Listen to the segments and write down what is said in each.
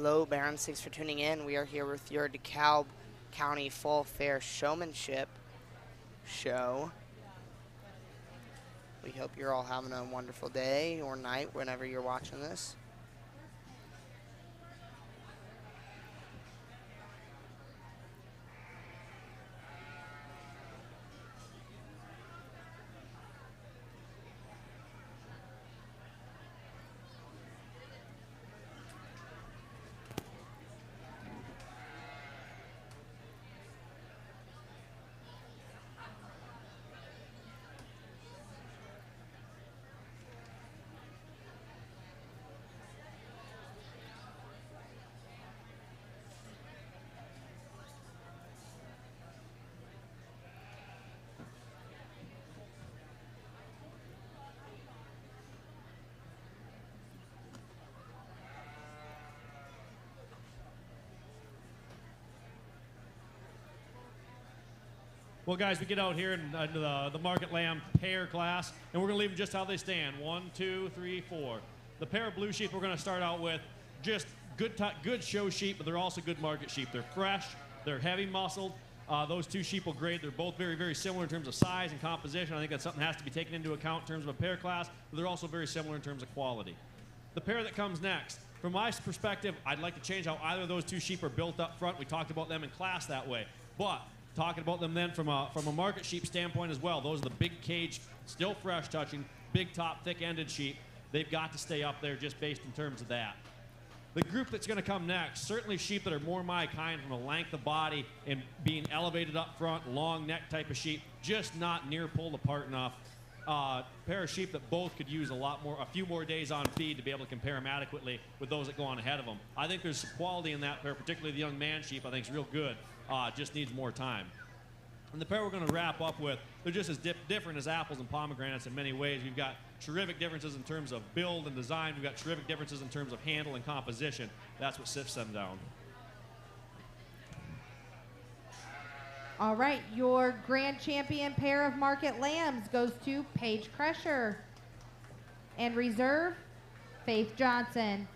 Hello, Barons. Thanks for tuning in. We are here with your DeKalb County Fall Fair Showmanship show. We hope you're all having a wonderful day or night whenever you're watching this. Well, guys, we get out here in the Market Lamb pair class, and we're going to leave them just how they stand. 1, 2, 3, 4. The pair of blue sheep we're going to start out with, just good show sheep, but they're also good market sheep. They're fresh, they're heavy muscled. Those two sheep will grade. They're both very, very similar in terms of size and composition. I think that's something that has to be taken into account in terms of a pair class, but they're also very similar in terms of quality. The pair that comes next, from my perspective, I'd like to change how either of those two sheep are built up front. We talked about them in class that way, but talking about them then from a market sheep standpoint as well. Those are the big cage, still fresh touching, big top, thick-ended sheep. They've got to stay up there just based in terms of that. The group that's going to come next, certainly sheep that are more my kind from a length of body and being elevated up front, long neck type of sheep, just not near pulled apart enough. Pair of sheep that both could use a few more days on feed to be able to compare them adequately with those that go on ahead of them. I think there's quality in that pair, particularly the young man sheep. I think is real good. Just needs more time. And the pair we're going to wrap up with, they're just as different as apples and pomegranates in many ways. We've got terrific differences in terms of build and design. We've got terrific differences in terms of handle and composition. That's what sifts them down. All right, your grand champion pair of Market Lambs goes to Paige Crusher. And reserve, Faith Johnson.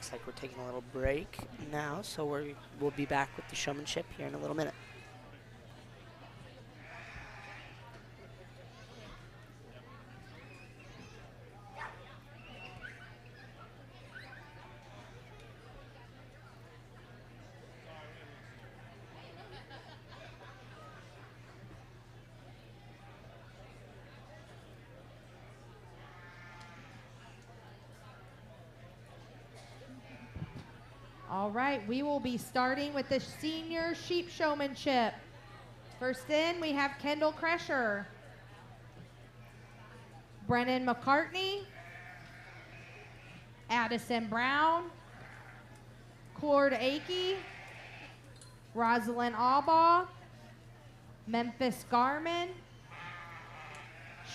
Looks like we're taking a little break now, so we'll be back with the showmanship here in a little minute. All right, we will be starting with the senior sheep showmanship. First in, we have Kendall Kresher, Brennan McCartney, Addison Brown, Cord Akey, Rosalind Albaugh, Memphis Garman,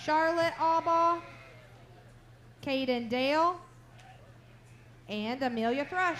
Charlotte Albaugh, Caden Dale, and Amelia Thrush.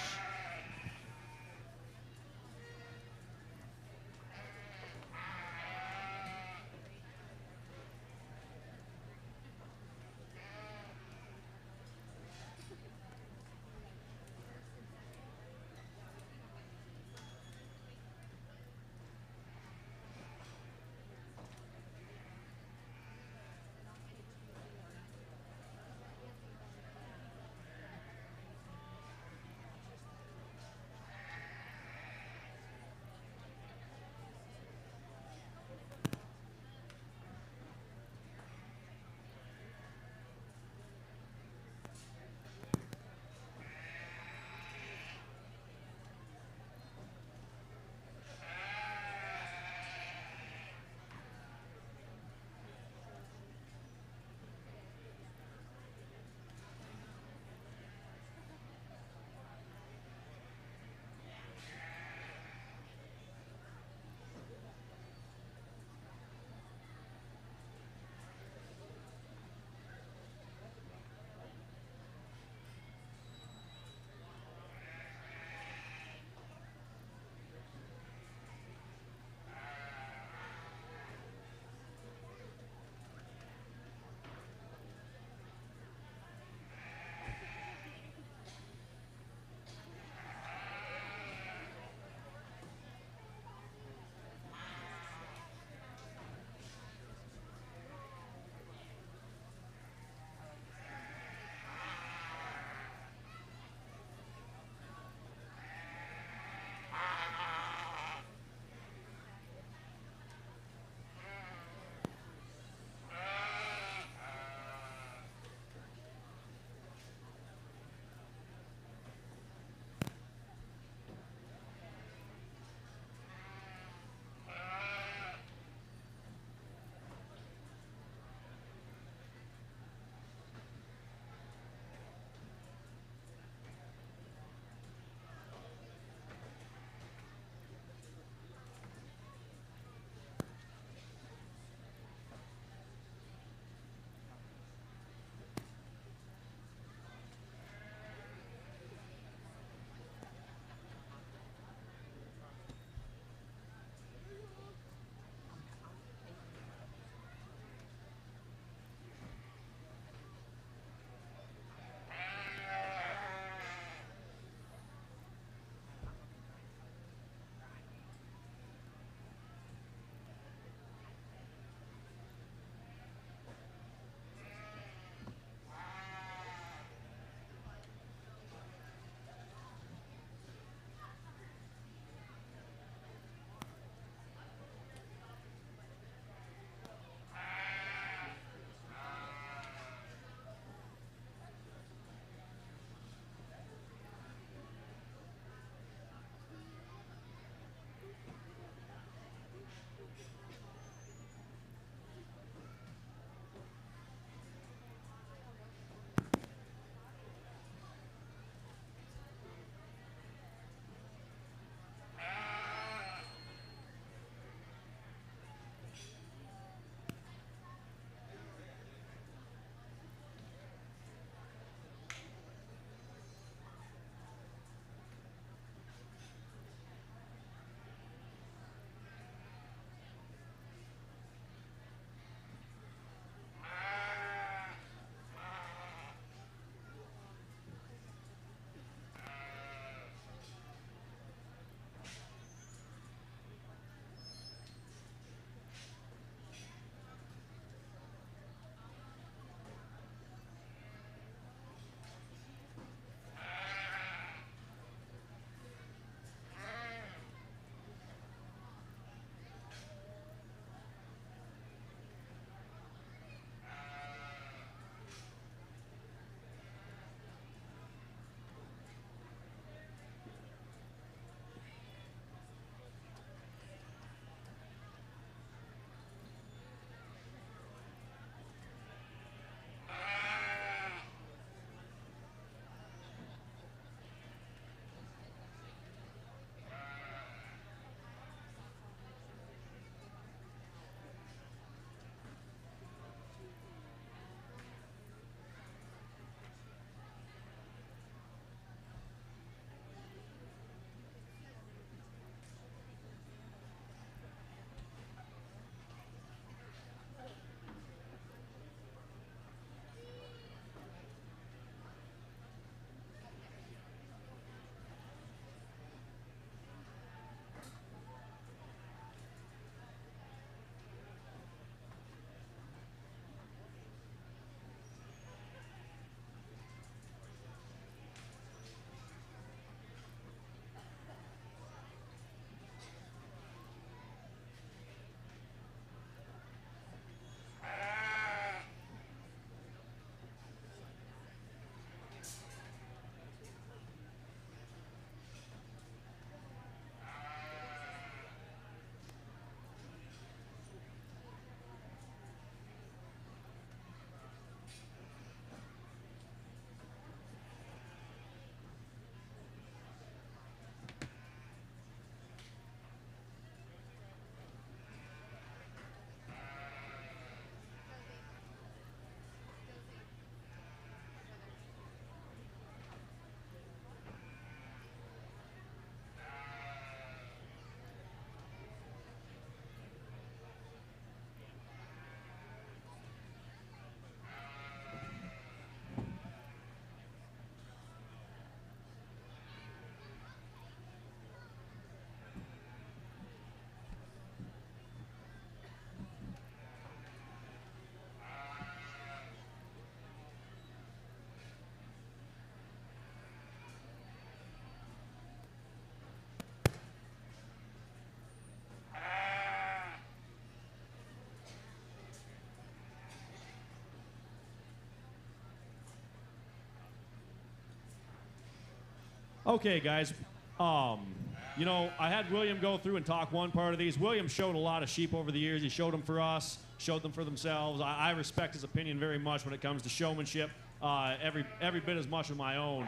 Okay, guys. You know, I had William go through and talk one part of these. William showed a lot of sheep over the years. He showed them for us, showed them for themselves. I respect his opinion very much when it comes to showmanship, every bit as much as my own.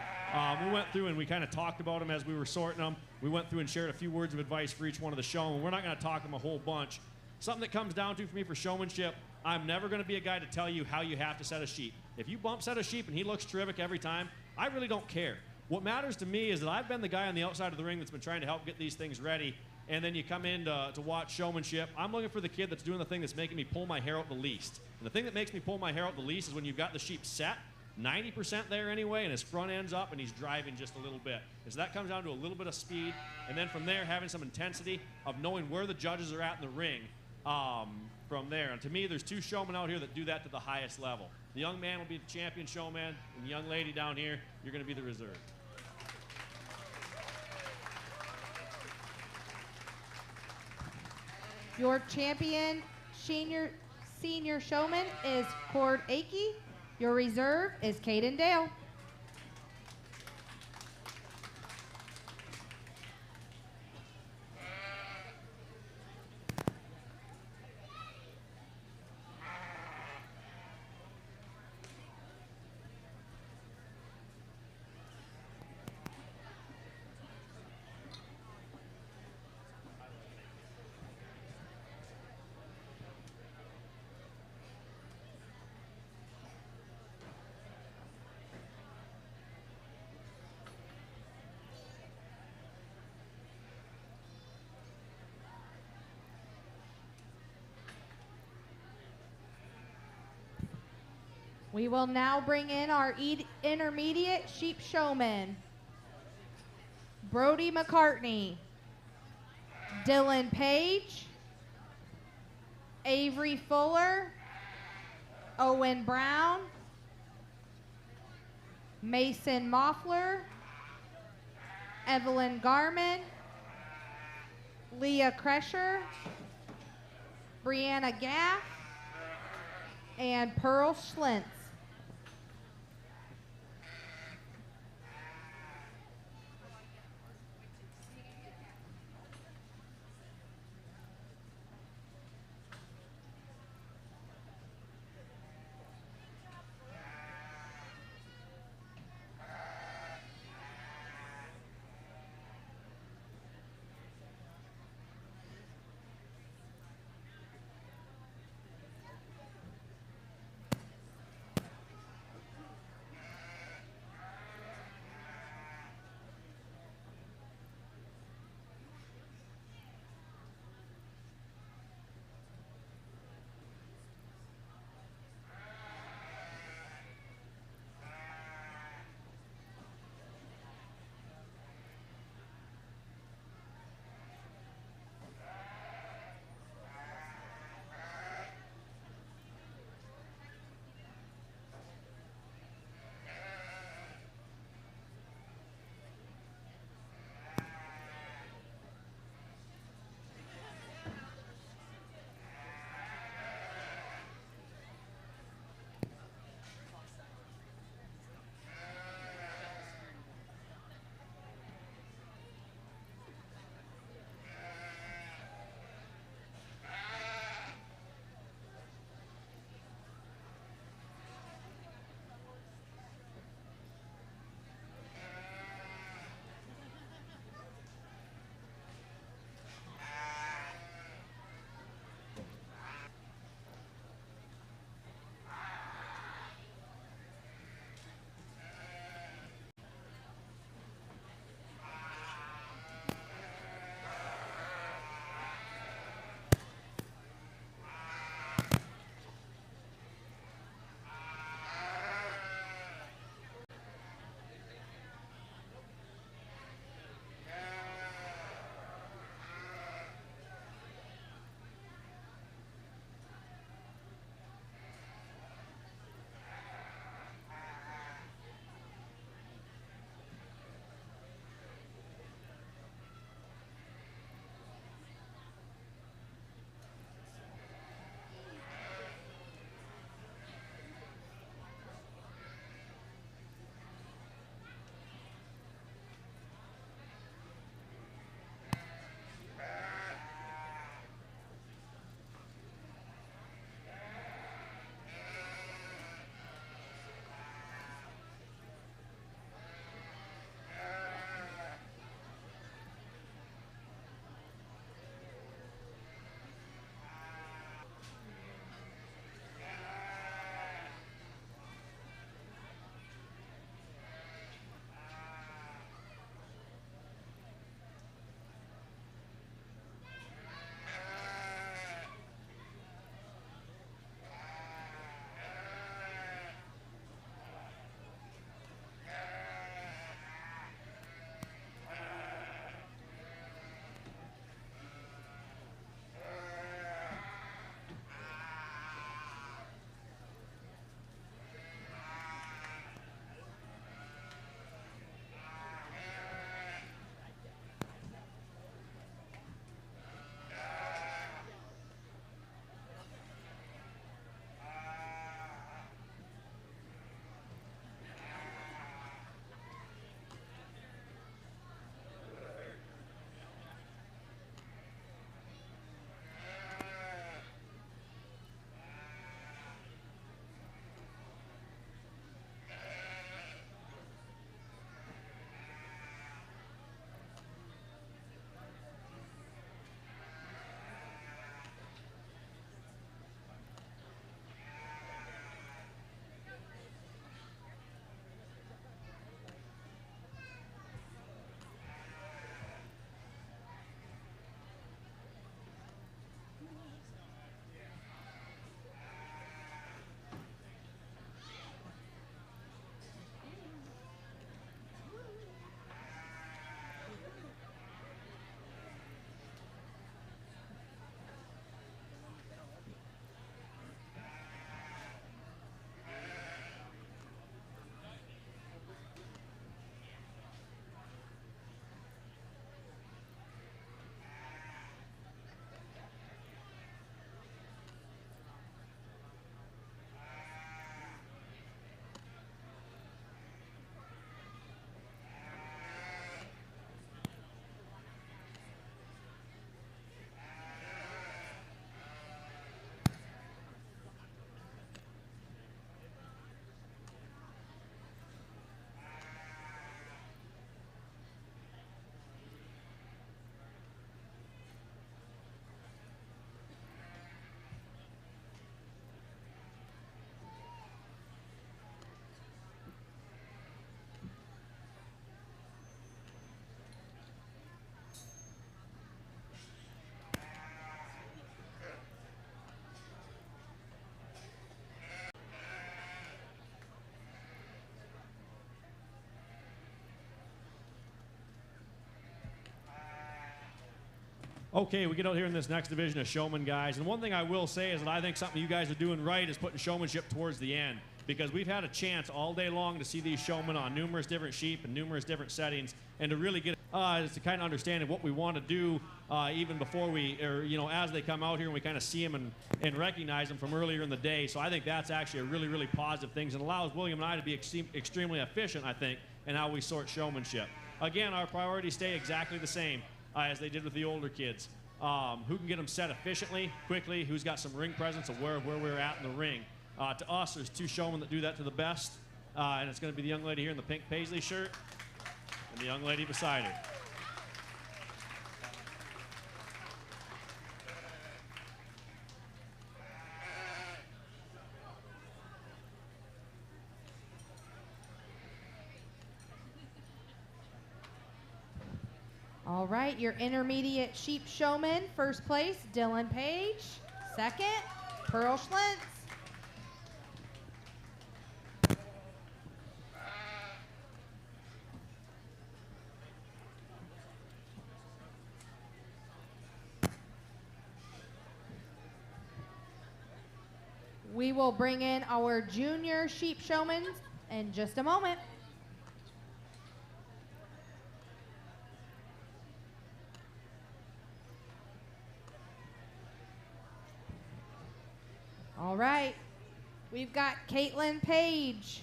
We went through and we kind of talked about them as we were sorting them. We went through and shared a few words of advice for each one of the showmen. We're not going to talk them a whole bunch. Something that comes down to for me for showmanship, I'm never going to be a guy to tell you how you have to set a sheep. If you bump set a sheep and he looks terrific every time, I really don't care. What matters to me is that I've been the guy on the outside of the ring that's been trying to help get these things ready, and then you come in to watch showmanship. I'm looking for the kid that's doing the thing that's making me pull my hair out the least. And the thing that makes me pull my hair out the least is when you've got the sheep set, 90% there anyway, and his front end's up and he's driving just a little bit. And so that comes down to a little bit of speed, and then from there having some intensity of knowing where the judges are at in the ring from there. And to me, there's two showmen out here that do that to the highest level. The young man will be the champion showman, and the young lady down here, you're going to be the reserve. Your champion senior showman is Cord Akey. Your reserve is Caden Dale. We will now bring in our intermediate sheep showman, Brody McCartney, Dylan Page, Avery Fuller, Owen Brown, Mason Moffler, Evelyn Garman, Leah Kresher, Brianna Gaff, and Pearl Schlintz. Okay, we get out here in this next division of showman guys, and one thing I will say is that I think something you guys are doing right is putting showmanship towards the end, because we've had a chance all day long to see these showmen on numerous different sheep and numerous different settings, and to really get to kind of understand what we want to do even before as they come out here and we kind of see them and recognize them from earlier in the day. So I think that's actually a really, really positive thing, and allows William and I to be extremely efficient, I think, in how we sort showmanship. Again, our priorities stay exactly the same as they did with the older kids. Who can get them set efficiently, quickly, who's got some ring presence of where we're at in the ring. To us, there's two showmen that do that to the best, and it's going to be the young lady here in the pink paisley shirt and the young lady beside her. All right, your intermediate sheep showman, first place, Dylan Page. Second, Pearl Schlentz. We will bring in our junior sheep showman in just a moment. All right, we've got Caitlin Page.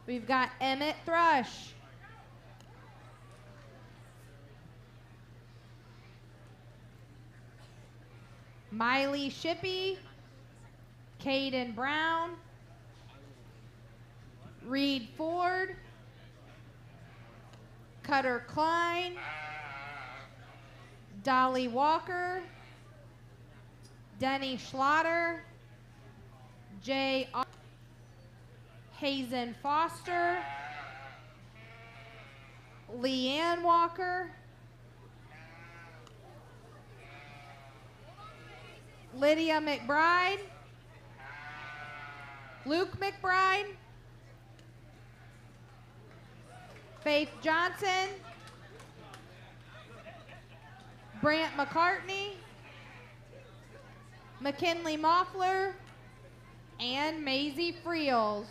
We've got Emmett Thrush. Miley Shippey, Caden Brown, Reed Ford, Cutter Klein, Dolly Walker, Denny Schlatter, Jay Hazen Foster, Leanne Walker, Lydia McBride, Luke McBride, Faith Johnson, Brant McCartney, McKinley Moffler, and Maisie Friels.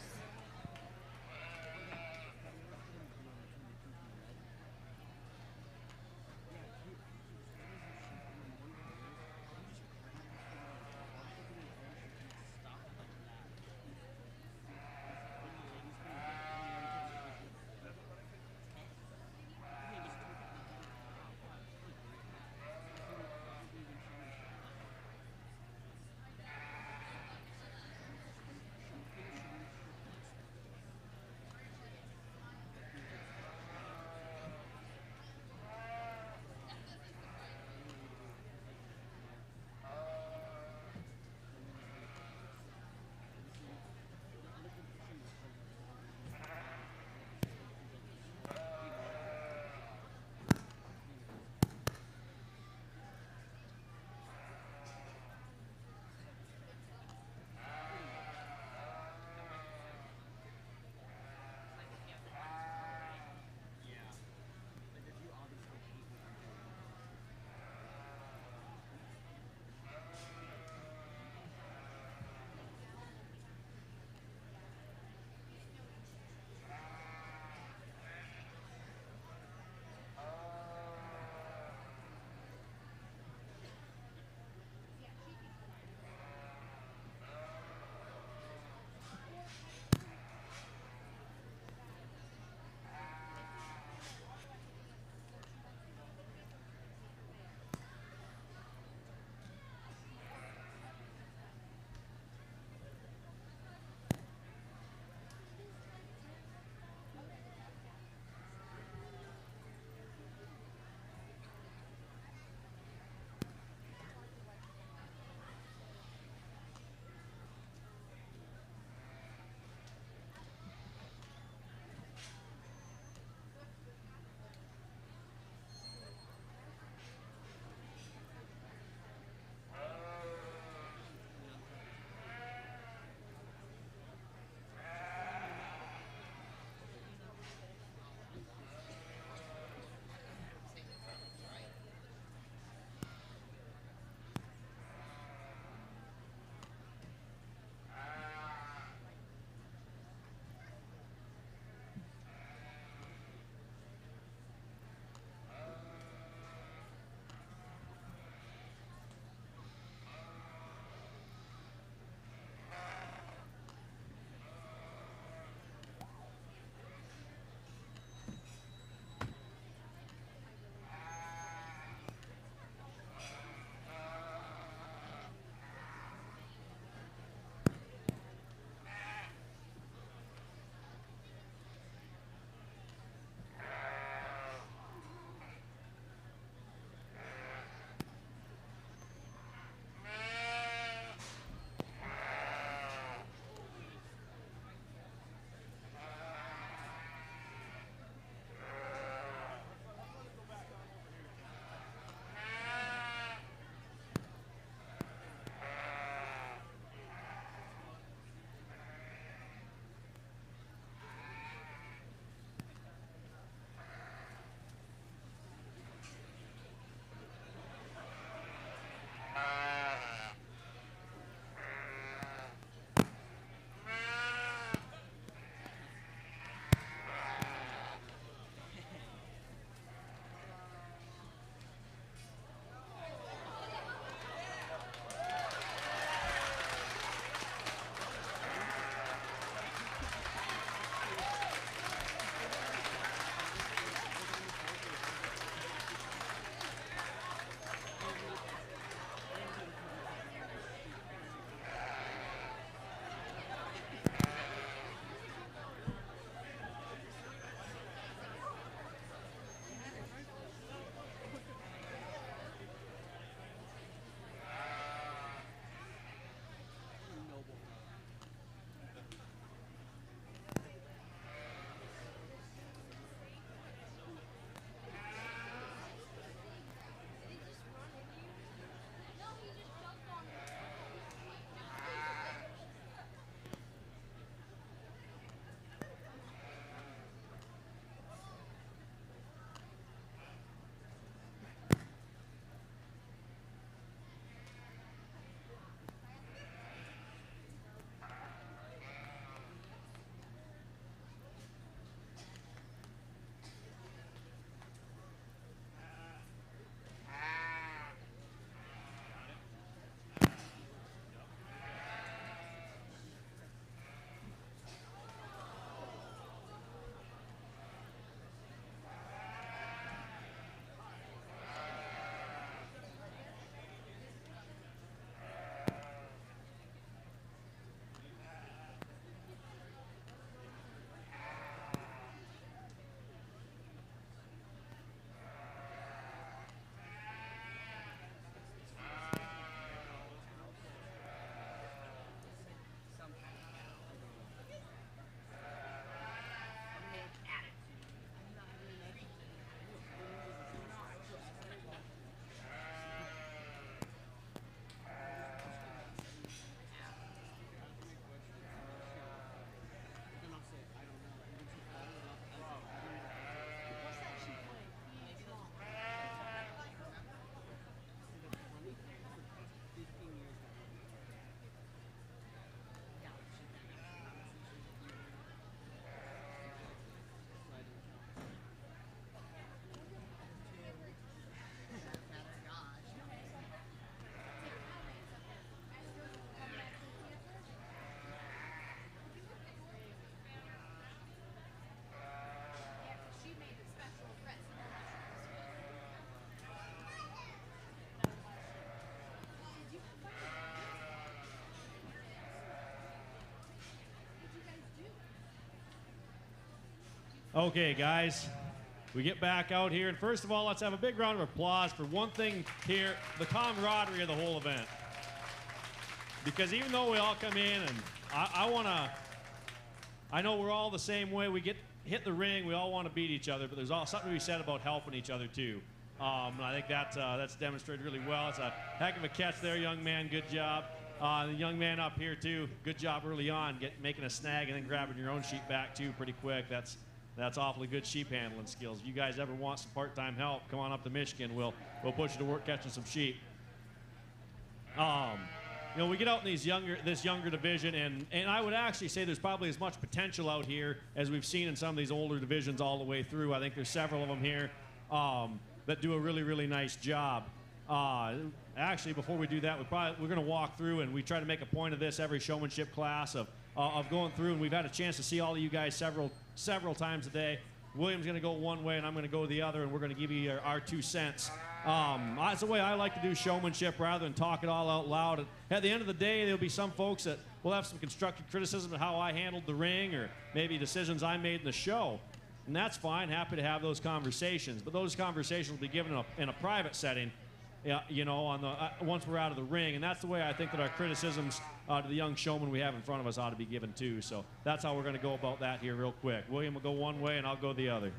Okay, guys, we get back out here, and first of all, let's have a big round of applause for one thing here, the camaraderie of the whole event. Because even though we all come in, and I know we're all the same way, we hit the ring, we all want to beat each other, but there's something to be said about helping each other too. And I think that's demonstrated really well. It's a heck of a catch there, young man, good job. The young man up here too, good job early on, making a snag and then grabbing your own sheep back too pretty quick. That's awfully good sheep handling skills. If you guys ever want some part-time help, come on up to Michigan. We'll put you to work catching some sheep. We get out in this younger division, and I would actually say there's probably as much potential out here as we've seen in some of these older divisions all the way through. I think there's several of them here that do a really, really nice job. Actually, before we do that, we're going to walk through, and we try to make a point of this every showmanship class of going through, and we've had a chance to see all of you guys several times a day. William's going to go one way, and I'm going to go the other, and we're going to give you our 2 cents. That's the way I like to do showmanship rather than talk it all out loud. And at the end of the day, there'll be some folks that will have some constructive criticism of how I handled the ring or maybe decisions I made in the show. And that's fine. Happy to have those conversations. But those conversations will be given in a private setting, once we're out of the ring. And that's the way I think that our criticisms to the young showman we have in front of us ought to be given too. So that's how we're going to go about that here real quick. William will go one way, and I'll go the other.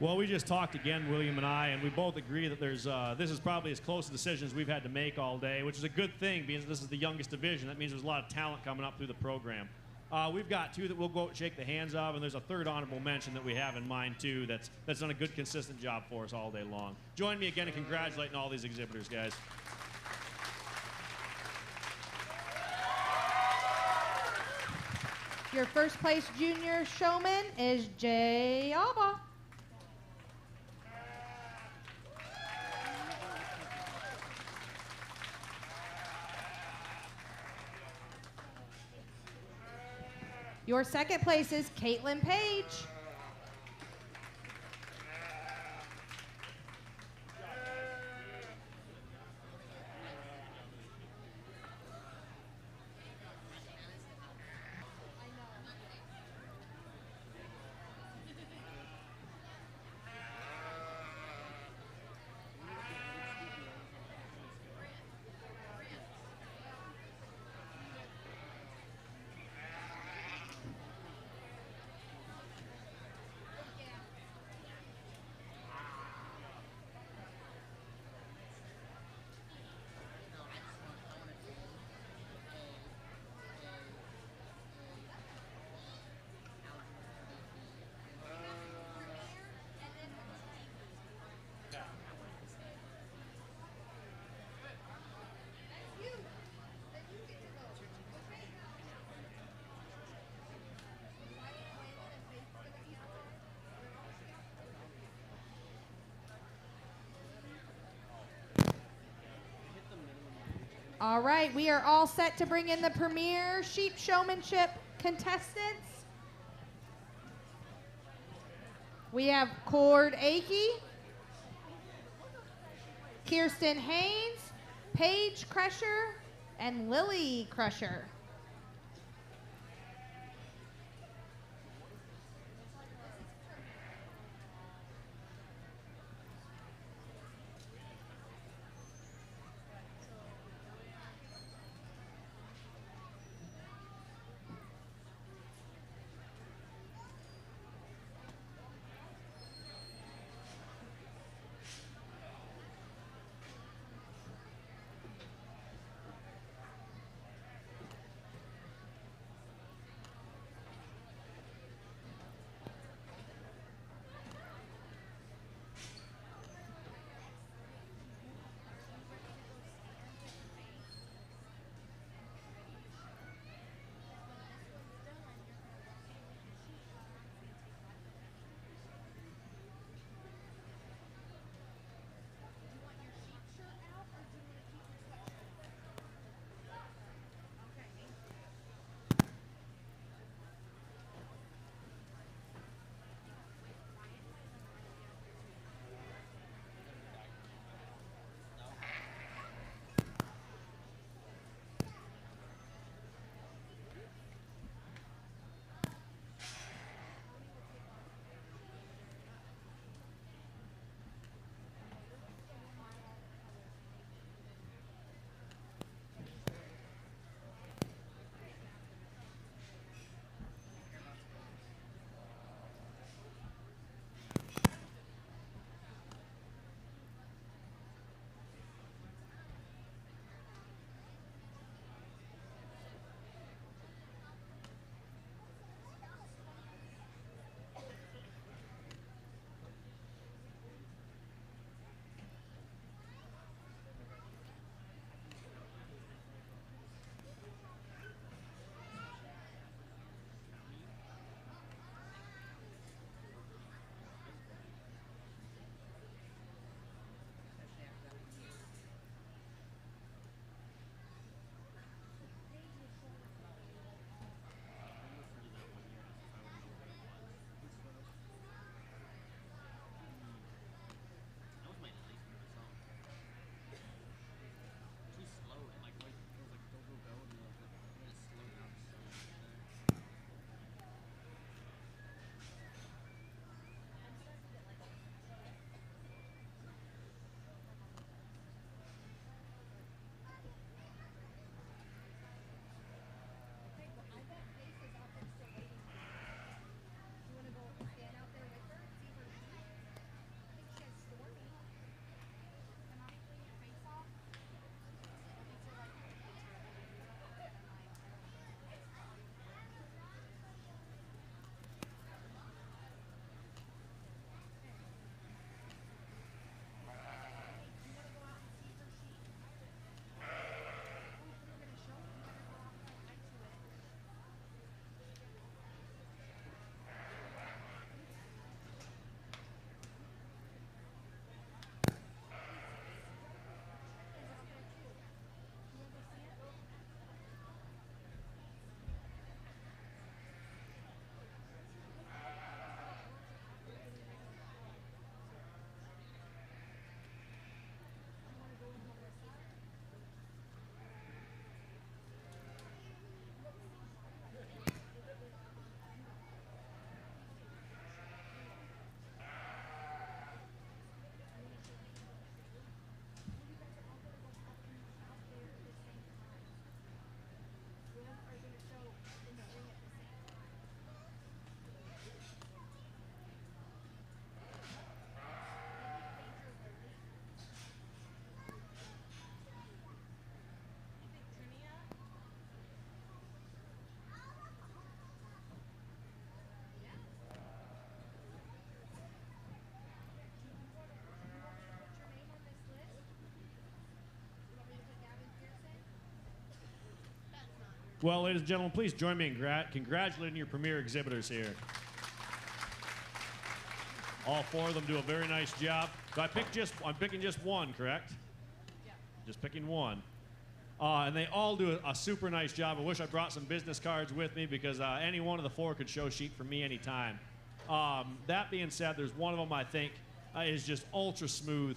Well, we just talked again, William and I, and we both agree that this is probably as close a decision as we've had to make all day, which is a good thing because this is the youngest division. That means there's a lot of talent coming up through the program. We've got 2 that we'll go shake the hands of, and there's a 3rd honorable mention that we have in mind, too, that's done a good, consistent job for us all day long. Join me again in congratulating all these exhibitors, guys. Your first place junior showman is Jay Alba. Your second place is Caitlin Page. All right, we are all set to bring in the premier sheep showmanship contestants. We have Cord Akey, Kirsten Haynes, Paige Crusher, and Lily Crusher. Well, ladies and gentlemen, please join me in congratulating your premier exhibitors here. All 4 of them do a very nice job. So I'm picking just one, correct? Yeah. Just picking one. And they all do a super nice job. I wish I brought some business cards with me because any one of the 4 could show sheep for me anytime. That being said, there's one of them I think is just ultra smooth.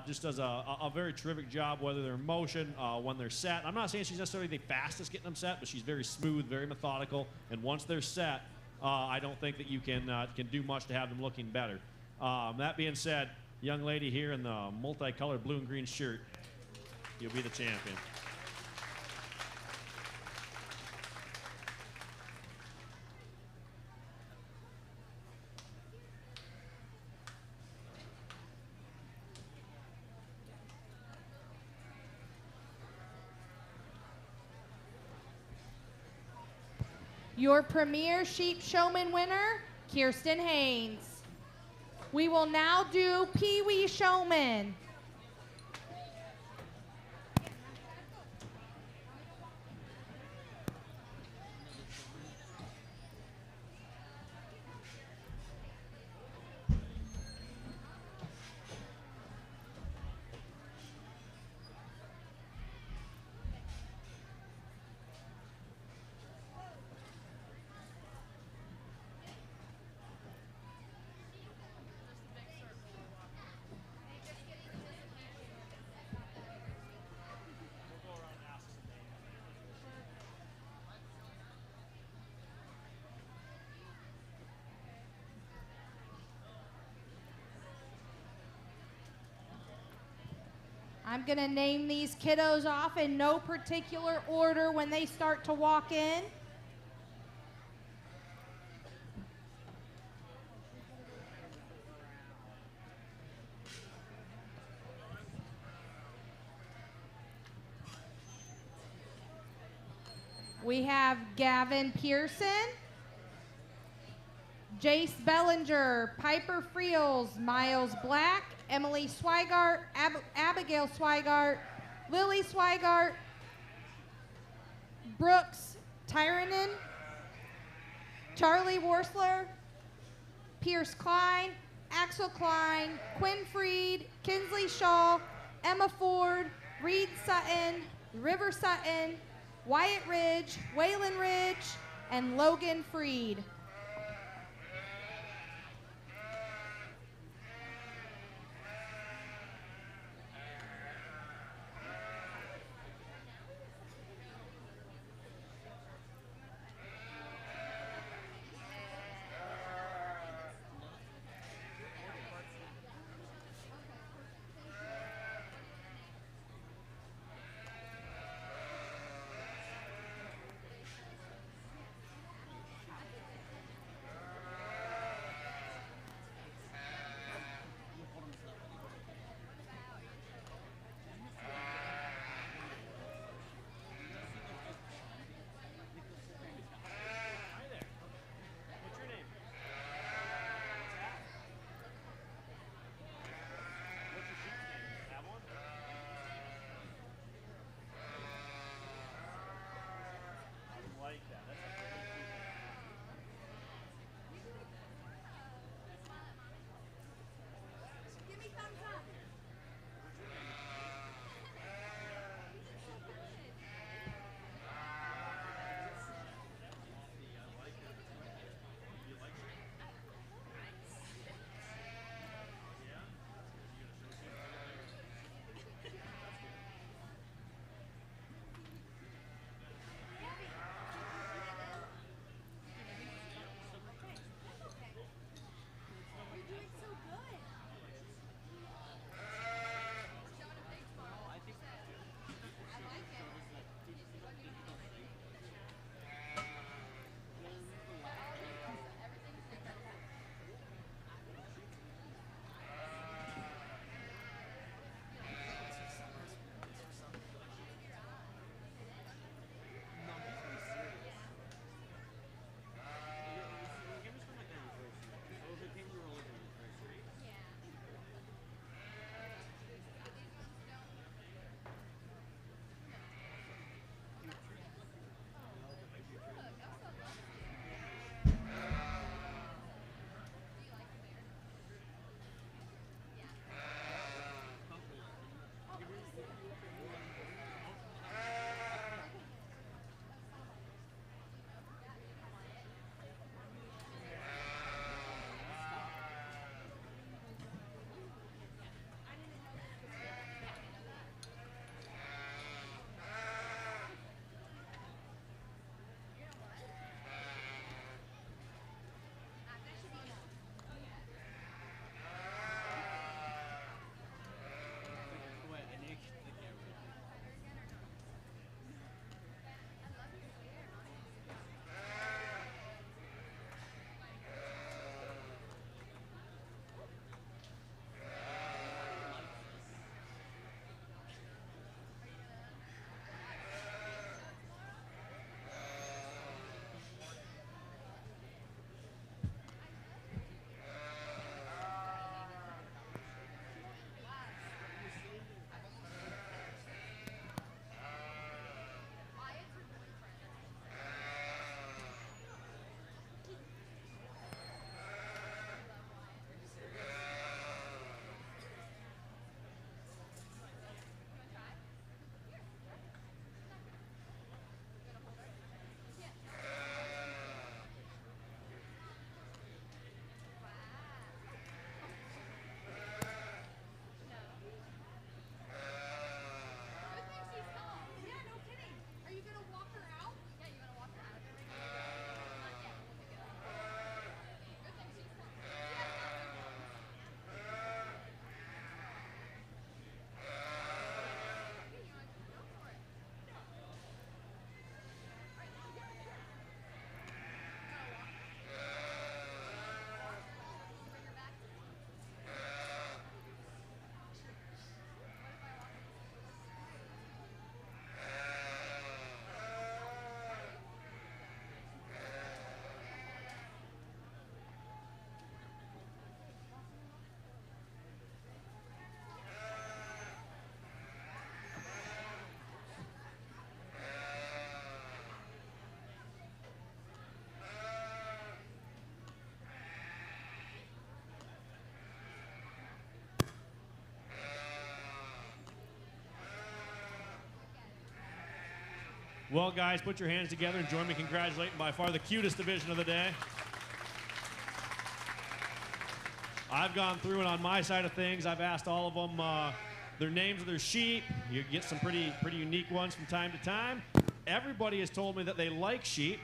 Just does a very terrific job, whether they're in motion, when they're set. I'm not saying she's necessarily the fastest getting them set, but she's very smooth, very methodical. And once they're set, I don't think that you can do much to have them looking better. That being said, young lady here in the multicolored blue and green shirt, you'll be the champion. Your Premier Sheep Showman winner, Kirsten Haynes. We will now do Pee Wee Showman. I'm going to name these kiddos off in no particular order when they start to walk in. We have Gavin Pearson, Jace Bellinger, Piper Friels, Miles Black, Emily Swigart, Abigail Swigart, Lily Swigart, Brooks Tyronen, Charlie Worsler, Pierce Klein, Axel Klein, Quinn Freed, Kinsley Shaw, Emma Ford, Reed Sutton, River Sutton, Wyatt Ridge, Waylon Ridge, and Logan Freed. Well, guys, put your hands together and join me congratulating by far the cutest division of the day. I've gone through and on my side of things, I've asked all of them their names of their sheep. You get some pretty unique ones from time to time. Everybody has told me that they like sheep.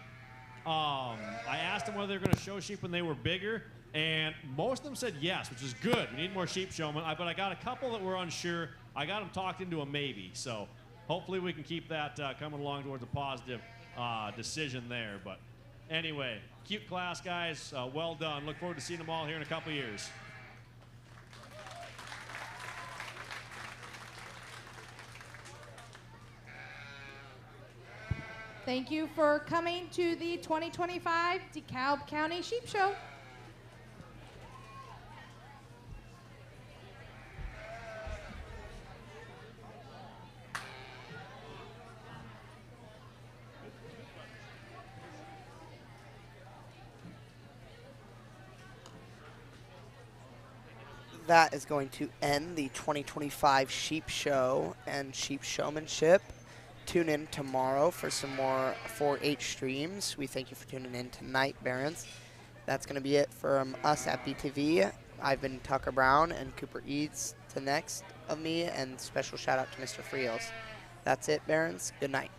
I asked them whether they were going to show sheep when they were bigger, and most of them said yes, which is good. We need more sheep showmen. But I got a couple that were unsure. I got them talked into a maybe. So hopefully we can keep that coming along towards a positive decision there. But anyway, cute class, guys. Well done. Look forward to seeing them all here in a couple years. Thank you for coming to the 2025 DeKalb County Sheep Show. That is going to end the 2025 Sheep Show and Sheep Showmanship. Tune in tomorrow for some more 4-H streams. We thank you for tuning in tonight, Barons. That's going to be it from us at BTV. I've been Tucker Brown, and Cooper Eads to next of me, and special shout out to Mr. Friels. That's it, Barons. Good night.